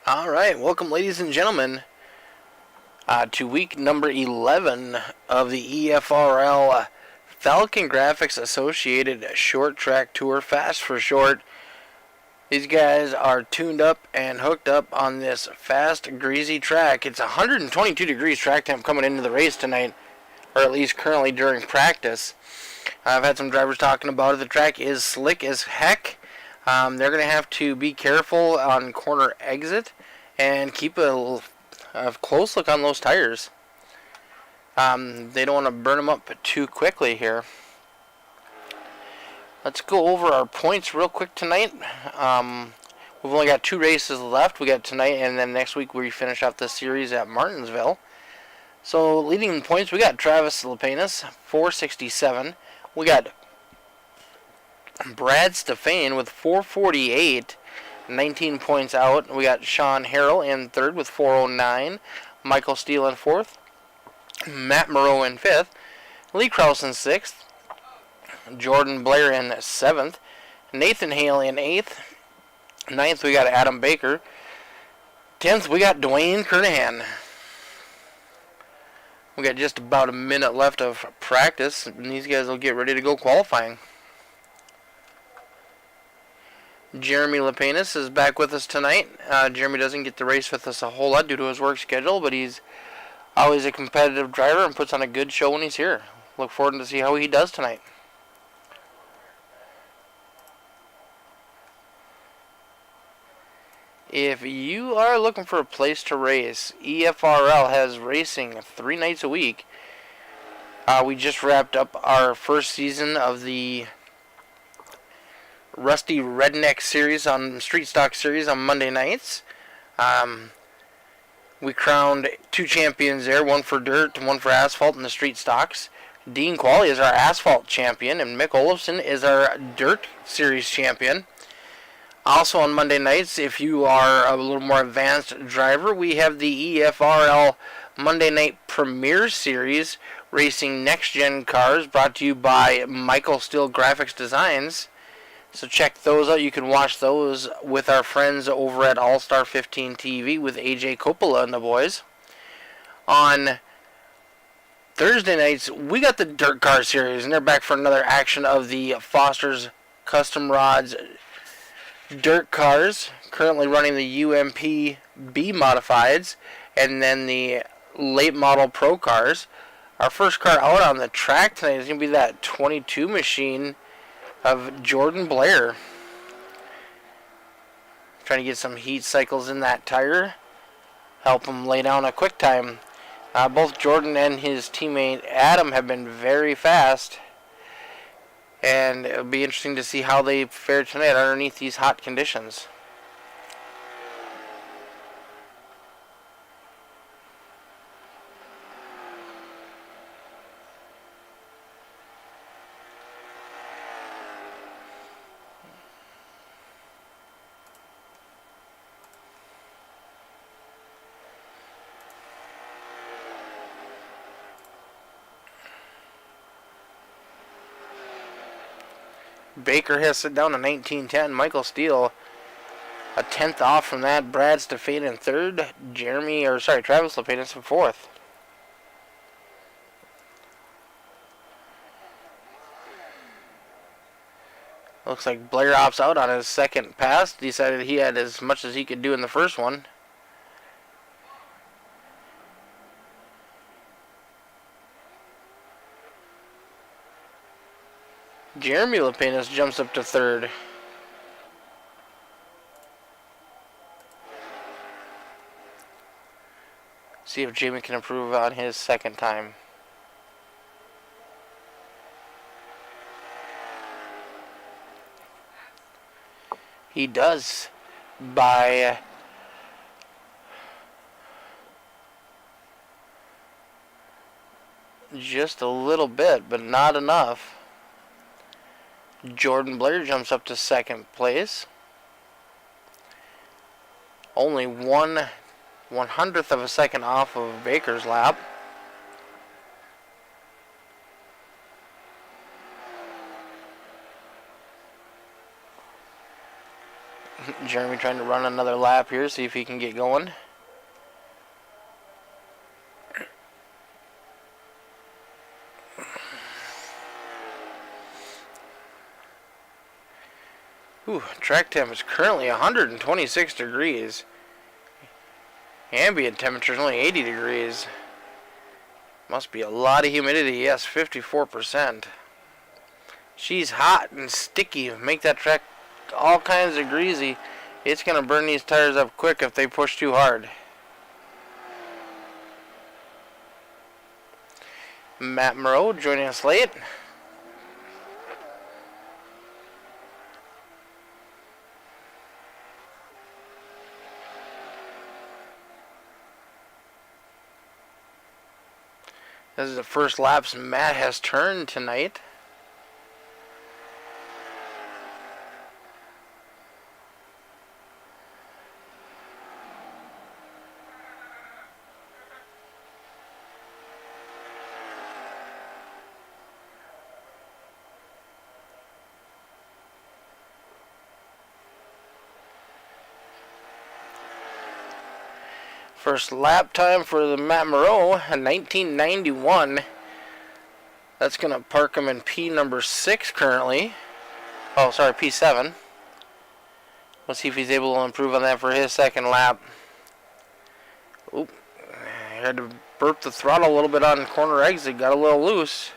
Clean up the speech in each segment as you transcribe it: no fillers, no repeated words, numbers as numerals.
All right, welcome, ladies and gentlemen, to week number 11 of the EFRL Falcon Graphics Associated Short Track Tour, Fastt for short. These guys are tuned up and hooked up on this fast, greasy track. It's 122 degrees track temp coming into the race tonight, or at least currently during practice. I've had some drivers talking about it. The track is slick as heck. They're going to have to be careful on corner exit and keep a close look on those tires. They don't want to burn them up too quickly here. Let's go over our points real quick tonight. We've only got 2 races left. We got tonight, and then next week we finish off the series at Martinsville. So leading in points, we got Travis Lepenis, 467. We got Brad Stefan with 448, 19 points out. We got Sean Harrell in third with 409. Michael Steele in fourth. Matt Moreau in fifth. Lee Krause in sixth. Jordan Blair in seventh. Nathan Hale in eighth. Ninth, we got Adam Baker. 10th, we got Dwayne Kernahan. We got just about a minute left of practice, and these guys will get ready to go qualifying. Jeremy Lepenis is back with us tonight. Jeremy doesn't get to race with us a whole lot due to his work schedule, but he's always a competitive driver and puts on a good show when he's here. Look forward to see how he does tonight. If you are looking for a place to race, EFRL has racing 3 nights a week. We just wrapped up our first season of the Rusty Redneck series on Street Stock series on Monday nights. We crowned 2 champions there, one for dirt and one for asphalt in the Street Stocks. Dean Qualley is our asphalt champion, and Mick Olofsson is our dirt series champion. Also on Monday nights, if you are a little more advanced driver, we have the EFRL Monday Night Premier Series racing next-gen cars, brought to you by Michael Steele Graphics Designs. So check those out. You can watch those with our friends over at All Star 15 TV with AJ Coppola and the boys. On Thursday nights, we got the Dirt Car Series, and they're back for another action of the Foster's Custom Rods Dirt Cars, currently running the UMP B Modifieds, and then the late model Pro Cars. Our first car out on the track tonight is going to be that 22 machine of Jordan Blair. Trying to get some heat cycles in that tire, help him lay down a quick time. Both Jordan and his teammate Adam have been very fast, and it'll be interesting to see how they fare tonight underneath these hot conditions. Baker has it down to 19:10. Michael Steele a 10th off from that. Brad Stefan in third. Travis Lepenis in fourth. Looks like Blair opts out on his second pass. Decided he had as much as he could do in the first one. Jeremy Lepenis jumps up to third. See if Jamie can improve on his second time. He does by just a little bit, but not enough. Jordan Blair jumps up to second place. Only 1/100th of a second off of Baker's lap. Jeremy trying to run another lap here, see if he can get going. Ooh, track temp is currently 126 degrees. Ambient temperature is only 80 degrees. Must be a lot of humidity. Yes, 54%. She's hot and sticky. Make that track all kinds of greasy. It's going to burn these tires up quick if they push too hard. Matt Moreau joining us late. This is the first laps Matt has turned tonight. First lap time for the Matt Moreau, 1991. That's going to park him in P number 6 currently. Oh, sorry, P7. Let's see if he's able to improve on that for his second lap. Oop. He had to burp the throttle a little bit on corner exit. Got a little loose.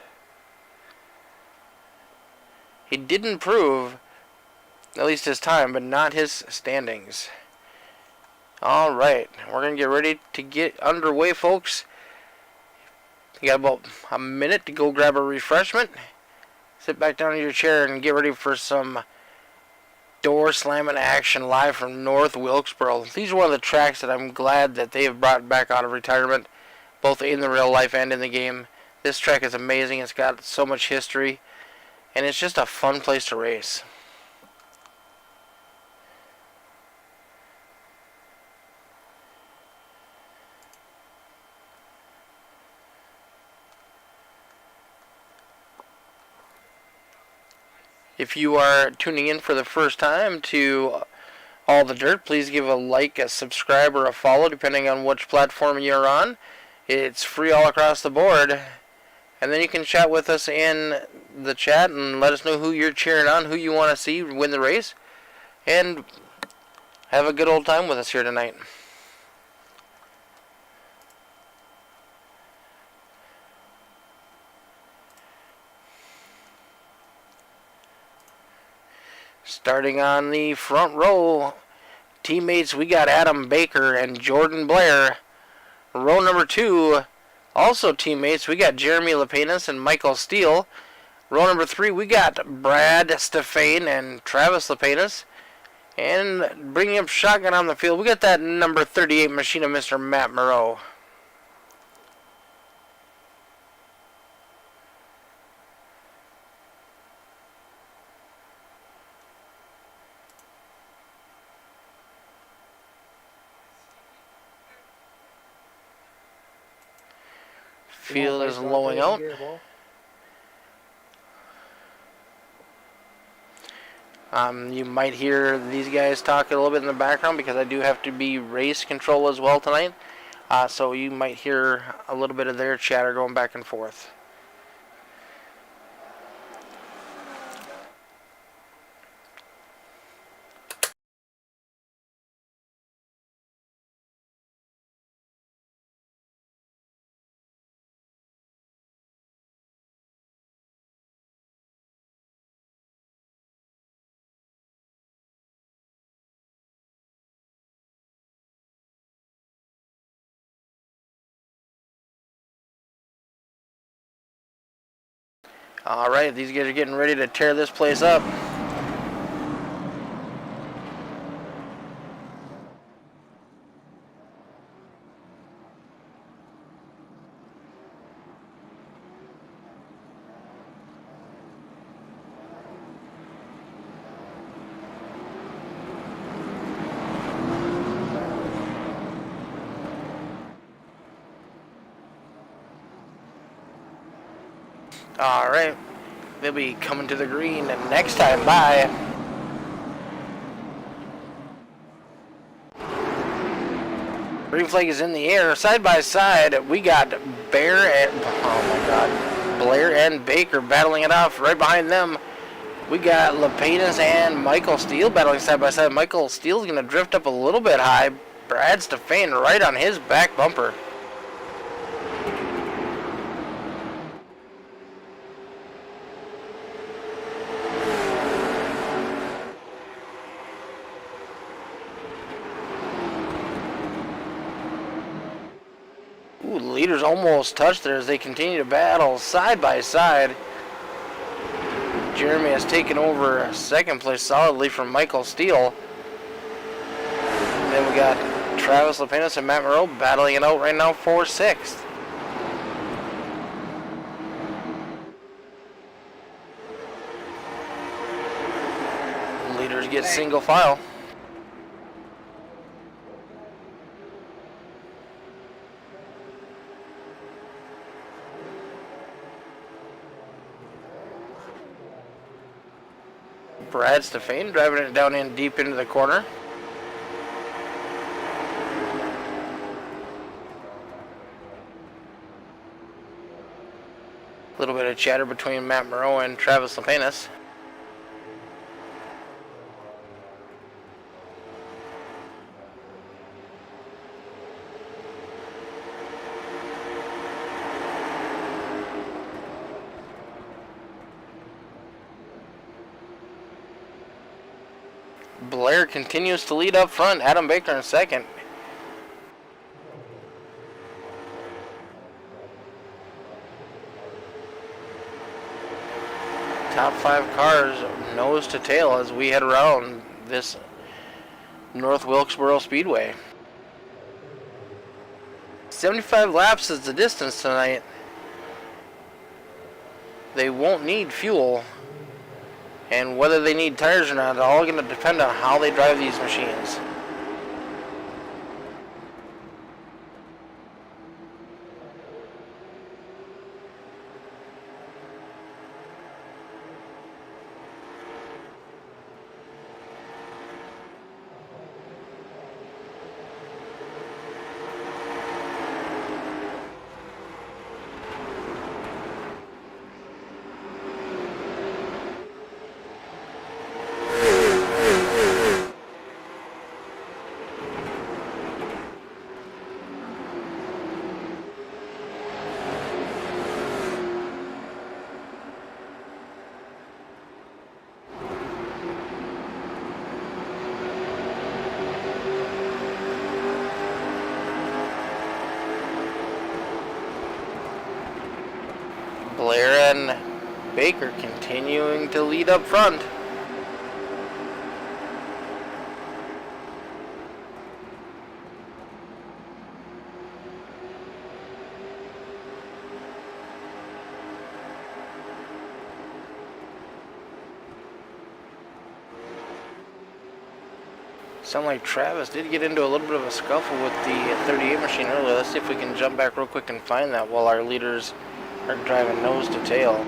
He did improve, at least his time, but not his standings. Alright, we're going to get ready to get underway, folks. You got about a minute to go grab a refreshment. Sit back down in your chair and get ready for some door slamming action live from North Wilkesboro. These are one of the tracks that I'm glad that they have brought back out of retirement, both in the real life and in the game. This track is amazing. It's got so much history, and it's just a fun place to race. If you are tuning in for the first time to All the Dirt, please give a like, a subscribe, or a follow, depending on which platform you're on. It's free all across the board. And then you can chat with us in the chat and let us know who you're cheering on, who you want to see win the race. And have a good old time with us here tonight. Starting on the front row, teammates, we got Adam Baker and Jordan Blair. Row number 2, also teammates, we got Jeremy Lepenis and Michael Steele. Row number 3, we got Brad Stefane and Travis Lepenis. And bringing up shotgun on the field, we got that number 38 machine of Mr. Matt Moreau. Field is lowing out. You might hear these guys talk a little bit in the background because I do have to be race control as well tonight. So you might hear a little bit of their chatter going back and forth. Alright, these guys are getting ready to tear this place up. Alright, they'll be coming to the green next time. Bye. Green flag is in the air. Side by side, we got Blair and Baker battling it off. Right behind them, we got Lepenis and Michael Steele battling side by side. Michael Steele's going to drift up a little bit high. Brad Stefan right on his back bumper. Ooh, the leaders almost touched there as they continue to battle side by side. Jeremy has taken over second place solidly from Michael Steele. And then we got Travis Lepenis and Matt Moreau battling it out right now for sixth. Leaders get single file. Brad Stefan driving it down in deep into the corner. A little bit of chatter between Matt Moreau and Travis Lepenis. Blair continues to lead up front. Adam Baker in second. Top 5 cars nose to tail as we head around this North Wilkesboro Speedway. 75 laps is the distance tonight. They won't need fuel. And whether they need tires or not, it's all going to depend on how they drive these machines. Blair and Baker continuing to lead up front. Sound like Travis did get into a little bit of a scuffle with the 38 machine earlier. Let's see if we can jump back real quick and find that while our leaders are driving nose to tail.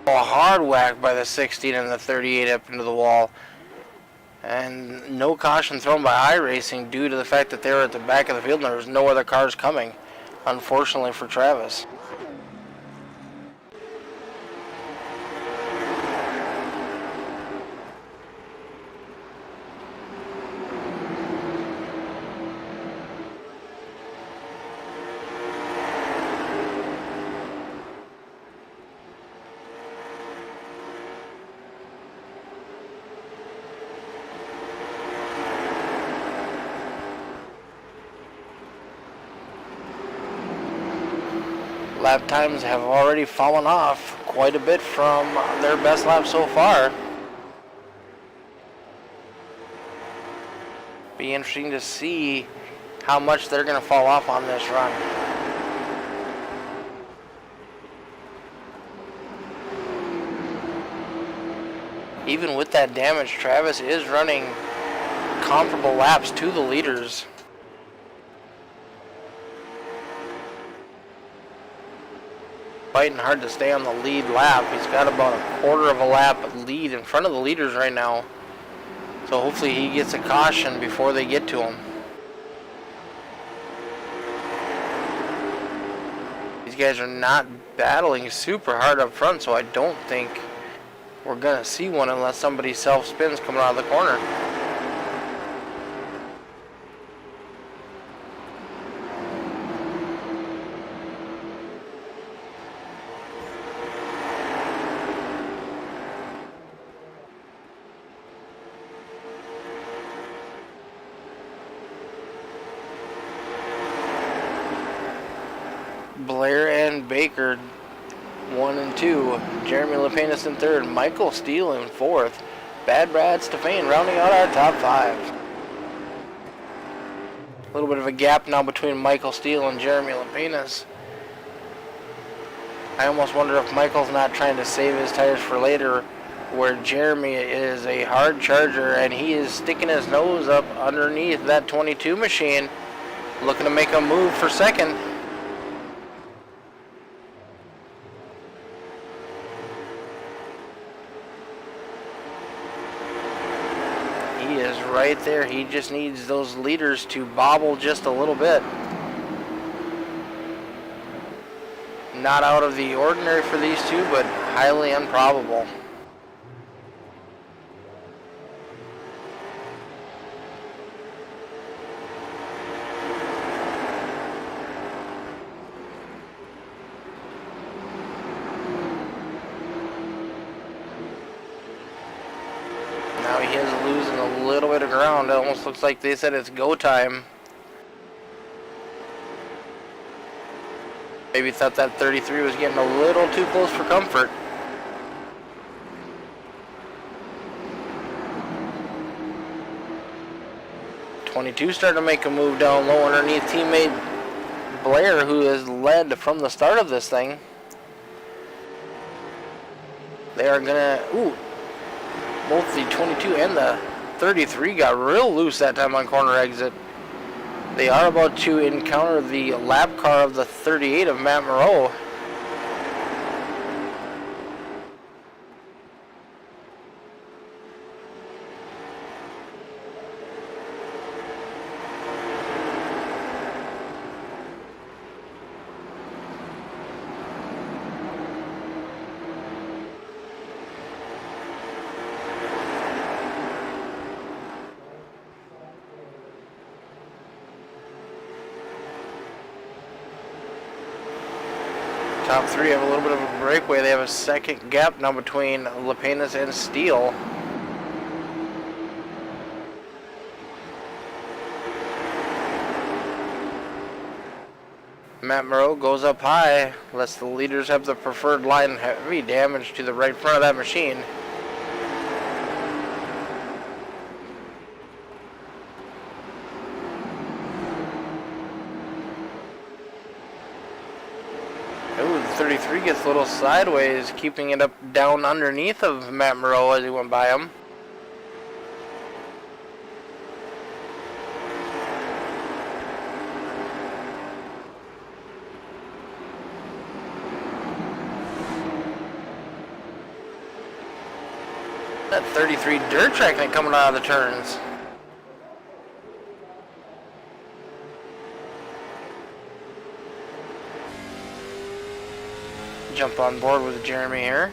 A hard whack by the 16 and the 38 up into the wall. And no caution thrown by iRacing due to the fact that they were at the back of the field and there was no other cars coming, unfortunately for Travis. Lap times have already fallen off quite a bit from their best lap so far. Be interesting to see how much they're going to fall off on this run. Even with that damage, Travis is running comparable laps to the leaders. Fighting hard to stay on the lead lap. He's got about a quarter of a lap lead in front of the leaders right now. So hopefully he gets a caution before they get to him. These guys are not battling super hard up front, so I don't think we're going to see one unless somebody self-spins coming out of the corner. Blair and Baker 1 and 2, Jeremy Lepenis in 3rd, Michael Steele in 4th, Bad Brad Stefan rounding out our top 5. A little bit of a gap now between Michael Steele and Jeremy Lepenis. I almost wonder if Michael's not trying to save his tires for later, where Jeremy is a hard charger and he is sticking his nose up underneath that 22 machine, looking to make a move for second. Right there, he just needs those leaders to bobble just a little bit. Not out of the ordinary for these two, but highly improbable. Now he is losing a little bit of ground. It almost looks like they said it's go time. Maybe thought that 33 was getting a little too close for comfort. .22 starting to make a move down low underneath teammate Blair, who has led from the start of this thing. They are gonna, both the 22 and the 33 got real loose that time on corner exit. They are about to encounter the lap car of the 38 of Matt Moreau. Top 3 have a little bit of a breakaway. They have a second gap now between Lepenis and Steele. Matt Moreau goes up high, lets the leaders have the preferred line. Heavy damage to the right front of that machine. Ooh, the 33 gets a little sideways, keeping it up down underneath of Matt Moreau as he went by him. That 33 dirt track ain't coming out of the turns. Jump on board with Jeremy here.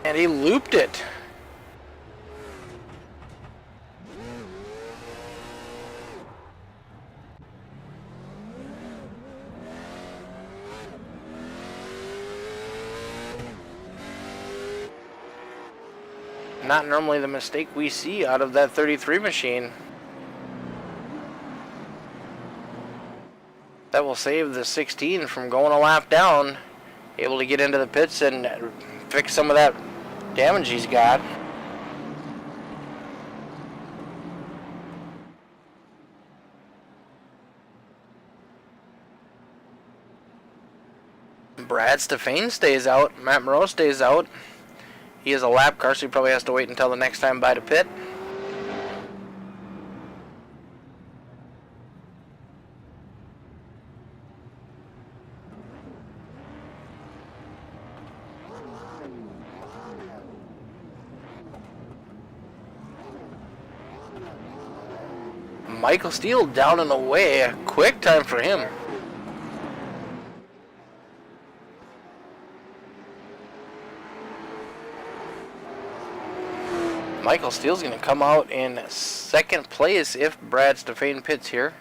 And he looped it. Not normally the mistake we see out of that 33 machine. That will save the 16 from going a lap down, able to get into the pits and fix some of that damage he's got. Brad Stefane stays out. Matt Moreau stays out. He is a lap car, so he probably has to wait until the next time by to pit. Michael Steele down and away. A quick time for him. Michael Steele's going to come out in second place if Brad Stefane pits here.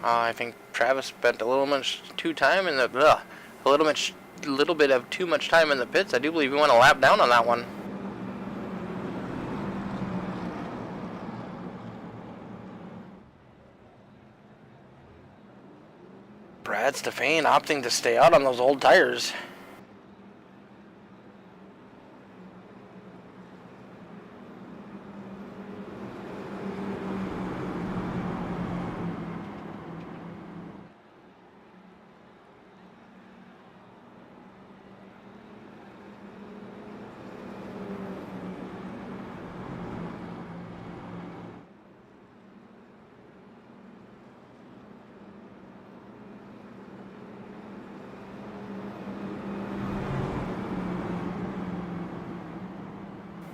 I think Travis spent a little bit of too much time in the pits. I do believe he went a lap down on that one. Brad Stefane opting to stay out on those old tires.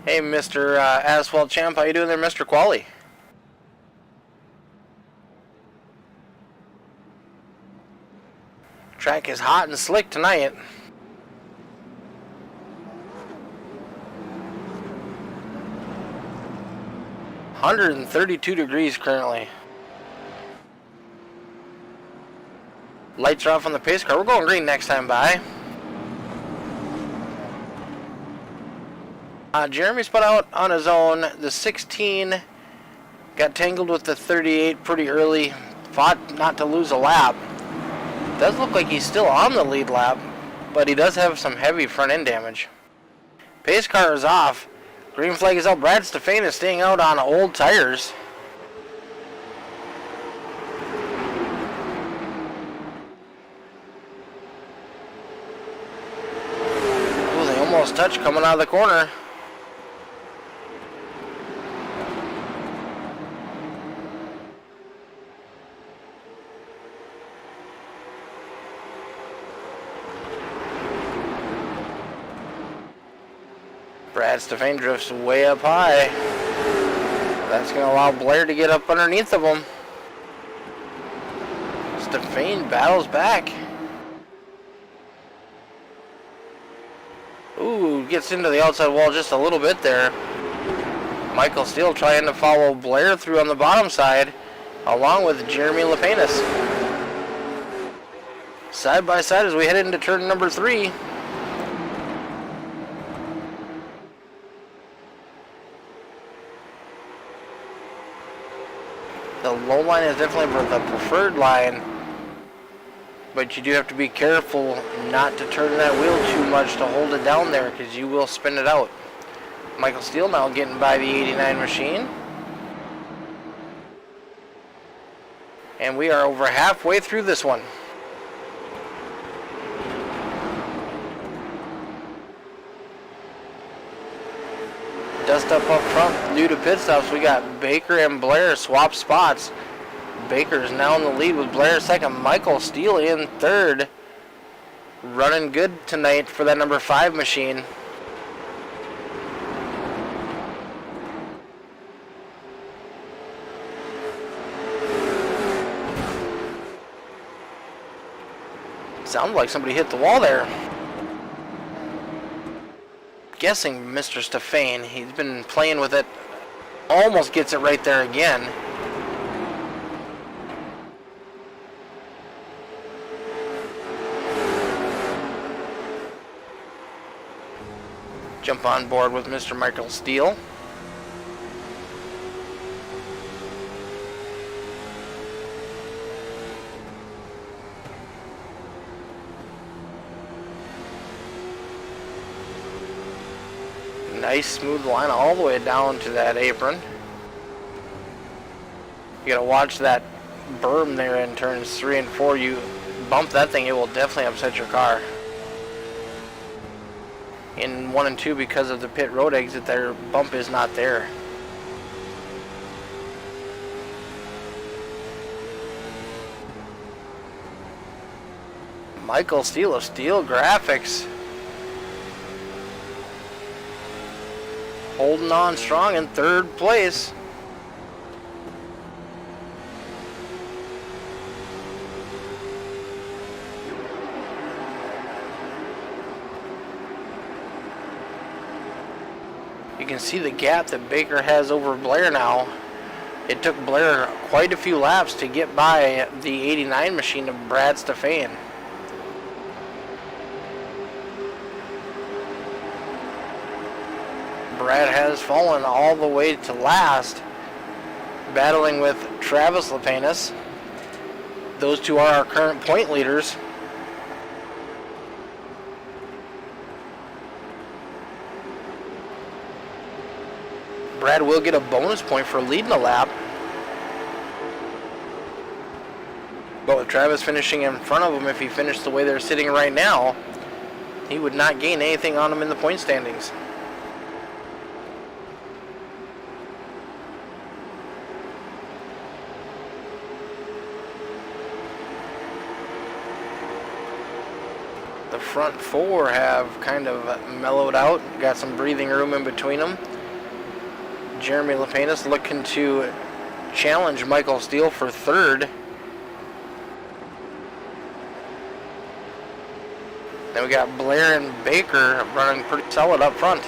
Hey, Mr. Asphalt Champ, how you doing there, Mr. Quali? Track is hot and slick tonight. $132 currently. Lights are off on the pace car. We're going green next time by. Jeremy spun out on his own. The 16 got tangled with the 38 pretty early. Fought not to lose a lap. Does look like he's still on the lead lap, but he does have some heavy front end damage. Pace car is off. Green flag is out. Brad Stefane is staying out on old tires. Ooh, they almost touched coming out of the corner. Brad Stefane drifts way up high. That's going to allow Blair to get up underneath of him. Stefane battles back. Ooh, gets into the outside wall just a little bit there. Michael Steele trying to follow Blair through on the bottom side, along with Jeremy Lepenis. Side by side as we head into turn number 3. The low line is definitely the preferred line, but you do have to be careful not to turn that wheel too much to hold it down there, because you will spin it out. Michael Steele now getting by the 89 machine. And we are over halfway through this one. Dust up front due to pit stops. We got Baker and Blair swap spots. Baker is now in the lead with Blair second. Michael Steele in third. Running good tonight for that number 5 machine. Sounded like somebody hit the wall there. Guessing Mr. Stefane. He's been playing with it. Almost gets it right there again. Jump on board with Mr. Michael Steele. Nice smooth line all the way down to that apron. You gotta watch that berm there in turns 3 and 4. You bump that thing, it will definitely upset your car. In 1 and 2, because of the pit road exit, their bump is not there. Michael Steele of Steel Graphics holding on strong in 3rd place. You can see the gap that Baker has over Blair now. It took Blair quite a few laps to get by the 89 machine of Brad Stefan. Brad has fallen all the way to last, battling with Travis Lapenas. Those two are our current point leaders. Brad will get a bonus point for leading a lap. But with Travis finishing in front of him, if he finished the way they're sitting right now, he would not gain anything on him in the point standings. The front 4 have kind of mellowed out, got some breathing room in between them. Jeremy Lapenas looking to challenge Michael Steele for 3rd. Then we got Blair and Baker running pretty solid up front.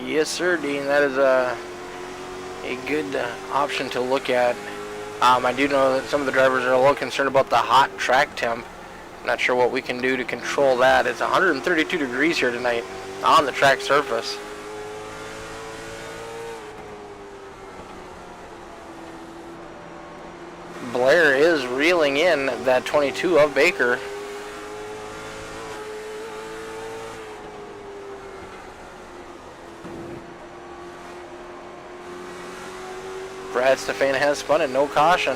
Yes, sir, Dean. That is a good option to look at. I do know that some of the drivers are a little concerned about the hot track temp. Not sure what we can do to control that. It's 132 degrees here tonight on the track surface. Blair is reeling in that 22 of Baker. Brad Stefan has spun it, no caution.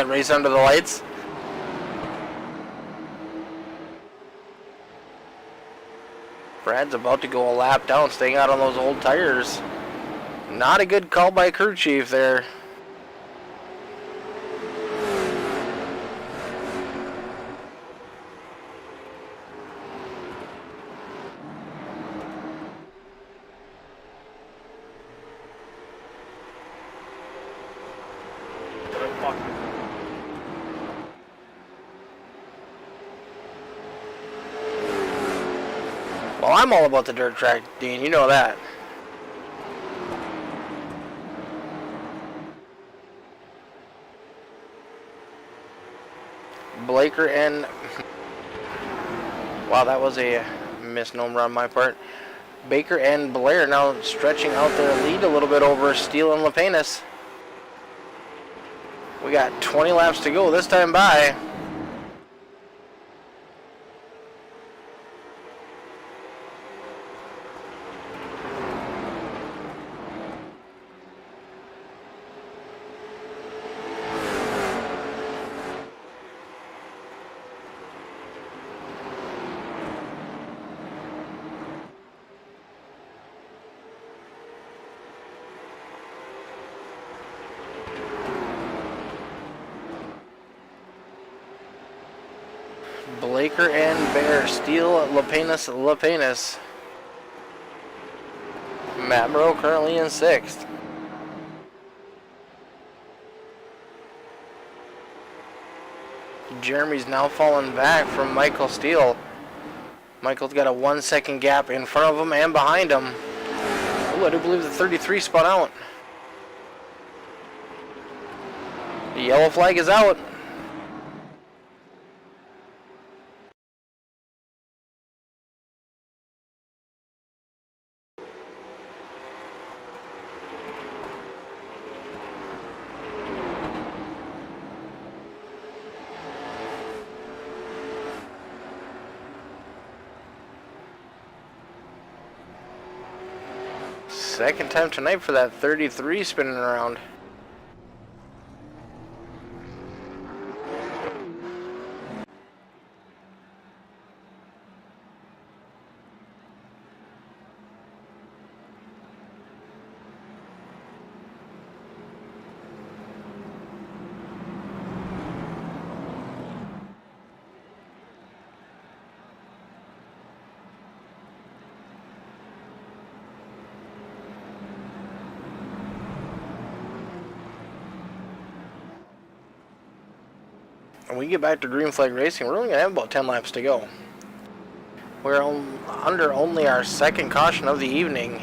Race under the lights. Brad's about to go a lap down, staying out on those old tires. Not a good call by crew chief there. Well, I'm all about the dirt track, Dean. You know that. Blaker and... Wow, that was a misnomer on my part. Baker and Blair now stretching out their lead a little bit over Steele and Lapenas. We got 20 laps to go this time by. Blaker and Bear, Steele, Lapenas. Matt Moreau currently in 6th. Jeremy's now falling back from Michael Steele. Michael's got a 1-second gap in front of him and behind him. Oh, I do believe the 33 spun out. The yellow flag is out. Second time tonight for that 33 spinning around. When we get back to green flag racing, we're only going to have about 10 laps to go. We're under only our second caution of the evening.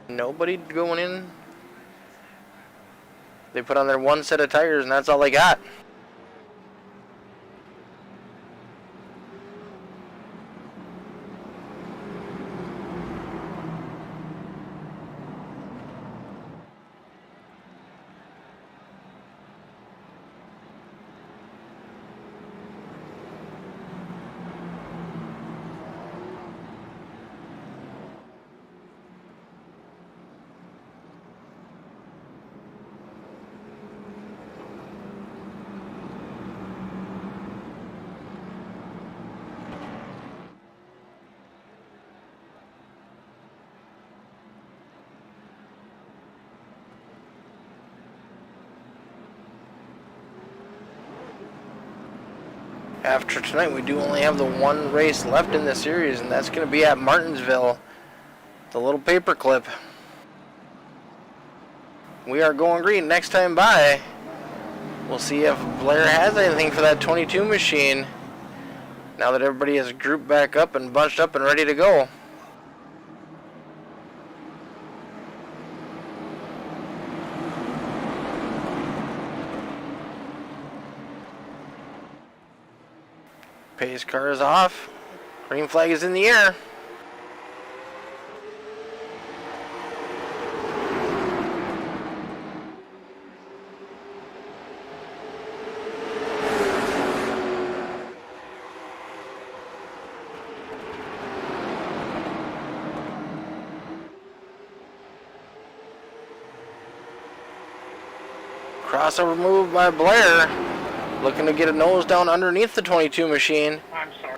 Nobody going in. They put on their one set of tires and that's all they got. After tonight, we do only have the one race left in the series, and that's going to be at Martinsville, the little paperclip. We are going green next time by. We'll see if Blair has anything for that 22 machine, now that everybody is grouped back up and bunched up and ready to go. Pace car is off. Green flag is in the air. Crossover move by Blair. Looking to get a nose down underneath the 22 machine. I'm sorry.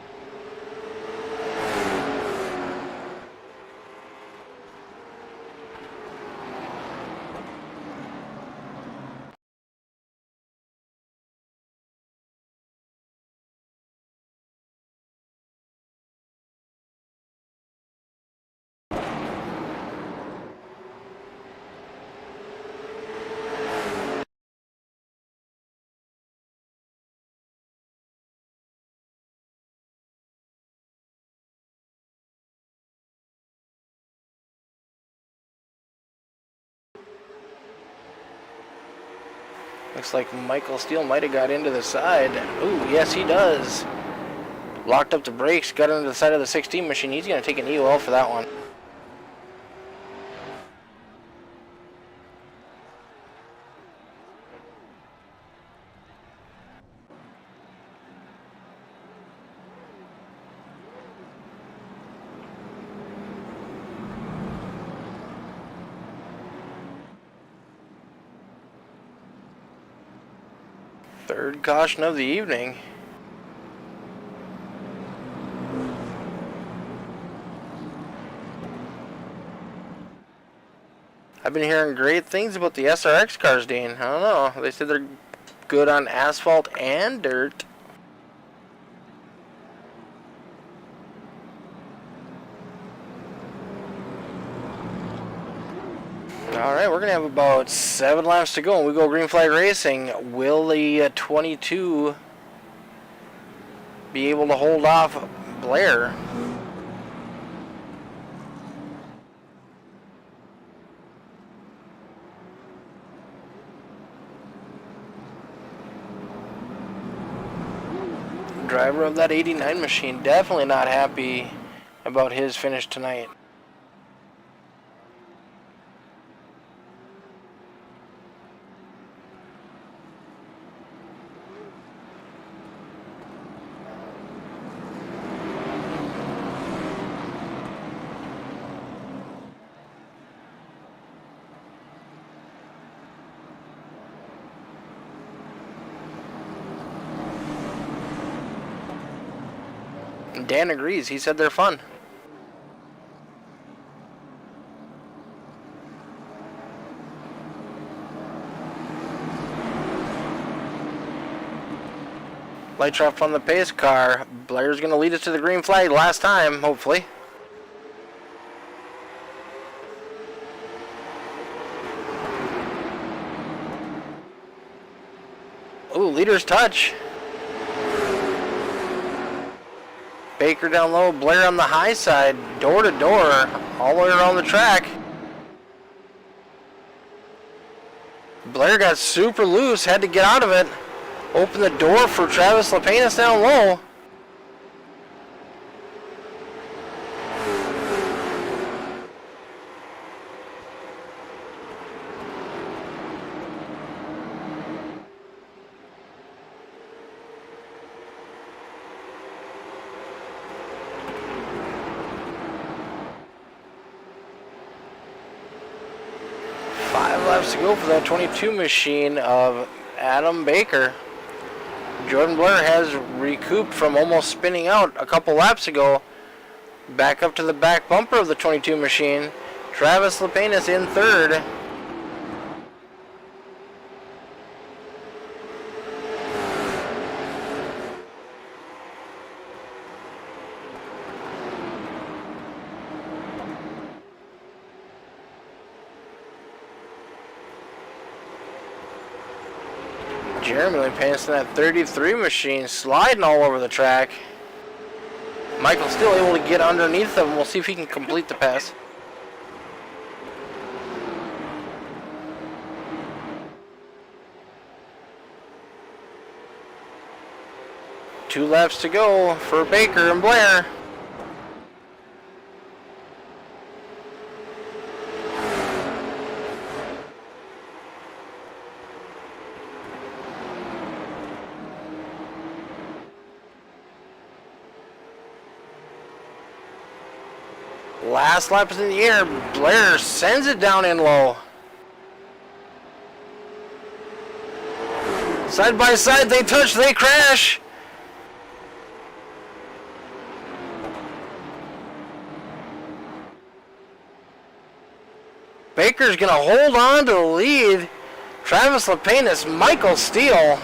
Looks like Michael Steele might have got into the side. Ooh, yes he does. Locked up the brakes, got into the side of the 16 machine. He's going to take an EOL for that one. Third caution of the evening. I've been hearing great things about the SRX cars, Dean. I don't know. They said they're good on asphalt and dirt. Alright, we're going to have about 7 laps to go, and we go green flag racing. Will the 22 be able to hold off Blair? Driver of that 89 machine definitely not happy about his finish tonight. Dan agrees. He said they're fun. Light trap on the pace car. Blair's going to lead us to the green flag last time, hopefully. Ooh, leader's touch. Baker down low, Blair on the high side, door to door, all the way around the track. Blair got super loose, had to get out of it. Open the door for Travis Lapenas down low. To go for that 22 machine of Adam Baker. Jordan Blair has recouped from almost spinning out a couple laps ago. Back up to the back bumper of the 22 machine. Travis Lapenas in third. Jeremy Lapenas in that 33 machine, sliding all over the track. Michael's still able to get underneath him. We'll see if he can complete the pass. Two laps to go for Baker and Blair. Last lap is in the air. Blair sends it down in low. Side by side, they touch, they crash. Baker's going to hold on to the lead. Travis Lapenas, Michael Steele.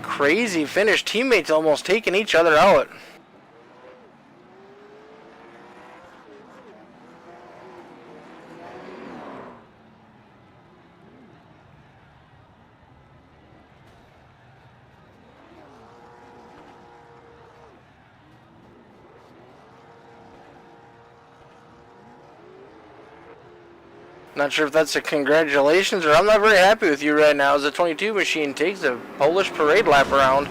Crazy finish. Teammates almost taking each other out. Not sure if that's a congratulations or I'm not very happy with you right now as the 22 machine takes a Polish parade lap around.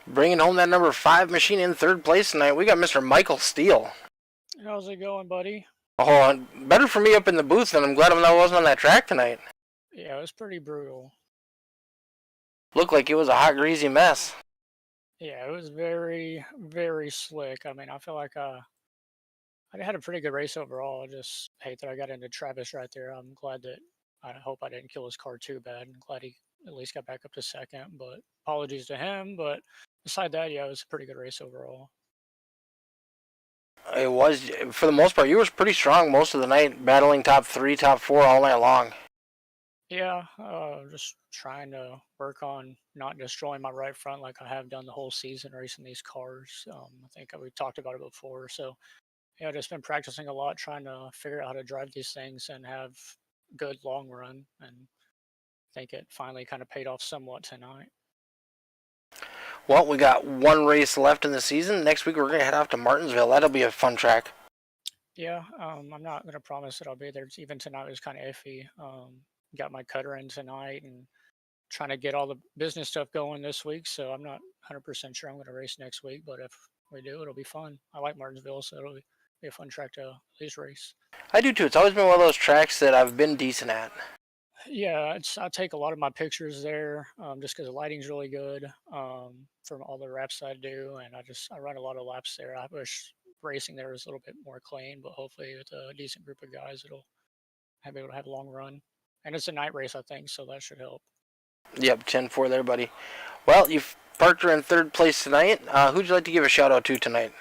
Bringing home that number 5 machine in third place tonight, we got Mr. Michael Steele. How's it going, buddy? Oh, better for me up in the booth, and I'm glad I wasn't on that track tonight. Yeah, it was pretty brutal. Looked like it was a hot, greasy mess. Yeah, it was very, very slick. I mean, I feel like I had a pretty good race overall. I just hate that I got into Travis right there. I'm glad that I hope I didn't kill his car too bad. I'm glad he at least got back up to second. But apologies to him. But beside that, yeah, it was a pretty good race overall. It was, for the most part, you were pretty strong most of the night, battling top 3, top 4 all night long. Yeah, just trying to work on not destroying my right front like I have done the whole season racing these cars. I think we talked about it before. So, yeah, just been practicing a lot, trying to figure out how to drive these things and have good long run. And I think it finally kind of paid off somewhat tonight. Well, we got one race left in the season. Next week, we're going to head off to Martinsville. That'll be a fun track. Yeah, I'm not going to promise that I'll be there. Even tonight was kind of iffy. Got my cutter in tonight and trying to get all the business stuff going this week. So I'm not 100% sure I'm going to race next week. But if we do, it'll be fun. I like Martinsville, so it'll be a fun track to at least race. I do too. It's always been one of those tracks that I've been decent at. Yeah, I take a lot of my pictures there just because the lighting's really good from all the laps I do, and I run a lot of laps there. I wish racing there was a little bit more clean, but hopefully with a decent group of guys, it'll be able to have a long run. And it's a night race, I think, so that should help. Yep, 10-4 there, buddy. Well, you've parked her in third place tonight. Who'd you like to give a shout out to tonight?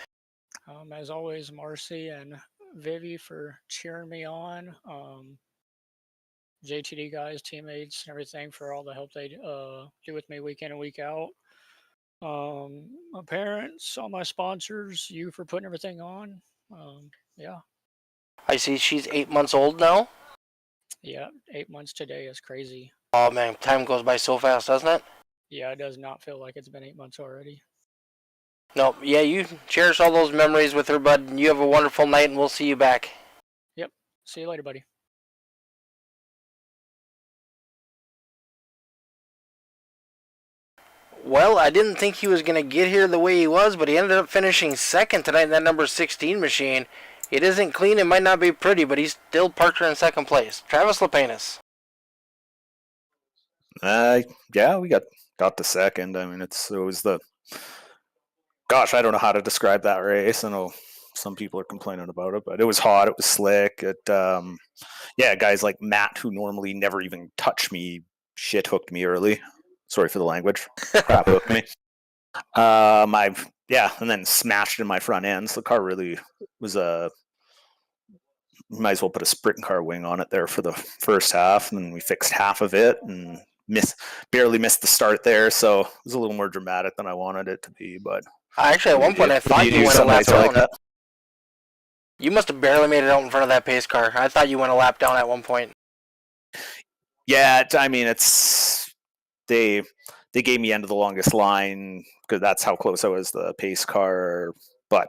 As always, Marcy and Vivi for cheering me on. JTD guys, teammates, and everything for all the help they do with me week in and week out. My parents, all my sponsors, you for putting everything on. Yeah. I see she's 8 months old now. Yeah, 8 months today is crazy. Oh man, time goes by so fast, doesn't it? Yeah, it does not feel like it's been 8 months already. No, yeah, you cherish all those memories with her, bud. And you have a wonderful night, and we'll see you back. Yep. See you later, buddy. Well, I didn't think he was going to get here the way he was, but he ended up finishing second tonight in that number 16 machine. It isn't clean, it might not be pretty, but he's still parked her in second place. Travis Lepanis. Yeah, we got the second. I mean, it was the. Gosh, I don't know how to describe that race. I know some people are complaining about it, but it was hot. It was slick. Yeah, guys like Matt, who normally never even touch me, shit hooked me early. Sorry for the language. Crap hooked me. And then smashed in my front end. So the car really was might as well put a sprint car wing on it there for the first half, and we fixed half of it and barely missed the start there. So it was a little more dramatic than I wanted it to be. But actually, at one point, I thought you went a lap down. Like you must have barely made it out in front of that pace car. I thought you went a lap down at one point. Yeah, I mean, they gave me end of the longest line because that's how close I was to the pace car. But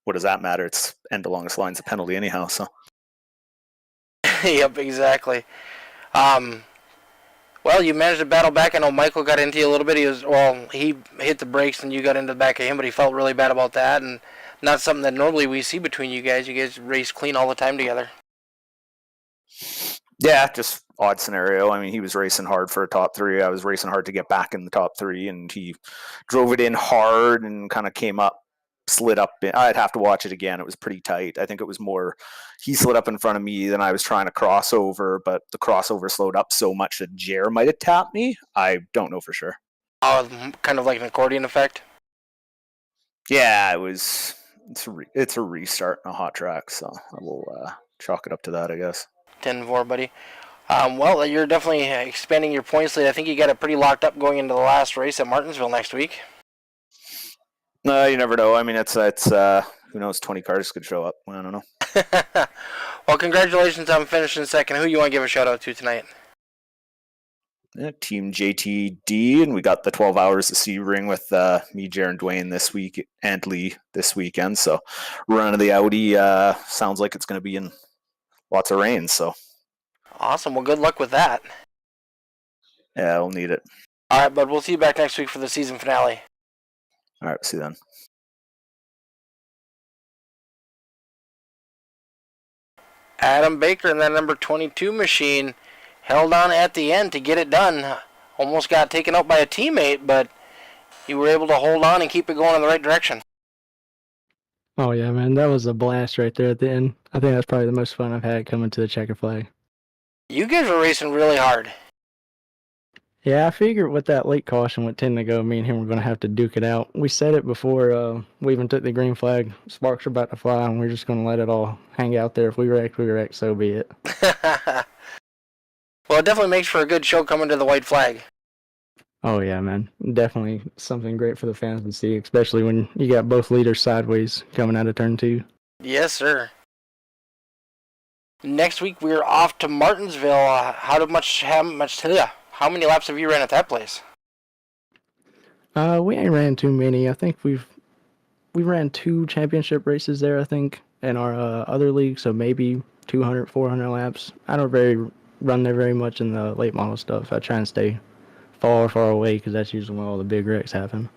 what does that matter? It's end of longest line's a penalty anyhow. So. Yep, exactly. Well, you managed to battle back. I know Michael got into you a little bit. He hit the brakes and you got into the back of him, but he felt really bad about that, and not something that normally we see between you guys. You guys race clean all the time together. Yeah, just odd scenario. I mean, he was racing hard for a top 3. I was racing hard to get back in the top 3, and he drove it in hard and kind of came up, slid up. I'd have to watch it again. It was pretty tight. I think it was more he slid up in front of me than I was trying to cross over, but the crossover slowed up so much that Jer might have tapped me. I don't know for sure. Oh, kind of like an accordion effect? Yeah, it was. It's a restart in a hot track, so I will chalk it up to that, I guess. 10-4, buddy. Well, you're definitely expanding your points lead. I think you got it pretty locked up going into the last race at Martinsville next week. No, you never know. I mean, it's who knows? 20 cars could show up. I don't know. Well, congratulations on finishing second. Who you want to give a shout out to tonight? Yeah, Team JTD, and we got the 12 hours to Sebring with me, Jared, and Dwayne this week, and Lee this weekend. So, run of the Audi sounds like it's going to be in lots of rain. So, awesome. Well, good luck with that. Yeah, we'll need it. All right, bud. We'll see you back next week for the season finale. All right, see you then. Adam Baker in that number 22 machine held on at the end to get it done. Almost got taken out by a teammate, but you were able to hold on and keep it going in the right direction. Oh yeah, man, that was a blast right there at the end. I think that's probably the most fun I've had coming to the checker flag. You guys were racing really hard. Yeah, I figured with that late caution with 10 to go, me and him were going to have to duke it out. We said it before we even took the green flag. Sparks were about to fly, and we're just going to let it all hang out there. If we wreck, so be it. Well, it definitely makes for a good show coming to the white flag. Oh yeah, man, definitely something great for the fans to see, especially when you got both leaders sideways coming out of turn 2. Yes, sir. Next week we're off to Martinsville. How many laps have you ran at that place? We ain't ran too many. I think we ran 2 championship races there, I think, in our other league, so maybe 200, 400 laps. I don't run there very much in the late model stuff. I try and stay far away because that's usually when all the big wrecks happen.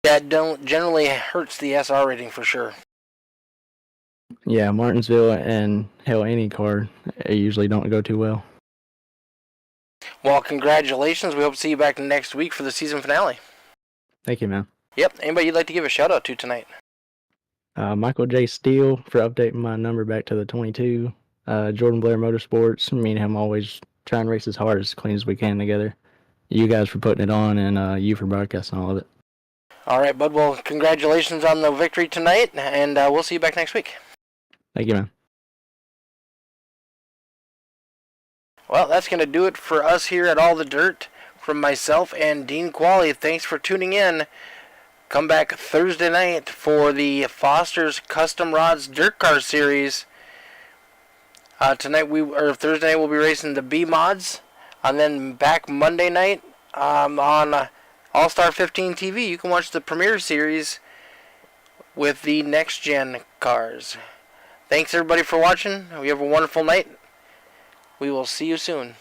That don't generally hurts the SR rating for sure. Yeah, Martinsville and hell, any car usually don't go too well. Well, congratulations. We hope to see you back next week for the season finale. Thank you, man. Yep. Anybody you'd like to give a shout out to tonight? Michael J. Steele for updating my number back to the 22. Jordan Blair Motorsports. Me and him always try and race as hard, as clean as we can together. You guys for putting it on, and you for broadcasting all of it. All right, bud. Well, congratulations on the victory tonight, and we'll see you back next week. Thank you, man. Well, that's going to do it for us here at All the Dirt. From myself and Dean Qualley, thanks for tuning in. Come back Thursday night for the Foster's Custom Rods Dirt Car Series. Thursday night we'll be racing the B mods, and then back Monday night on All Star 15 TV. You can watch the premiere series with the next gen cars. Thanks everybody for watching. We have a wonderful night. We will see you soon.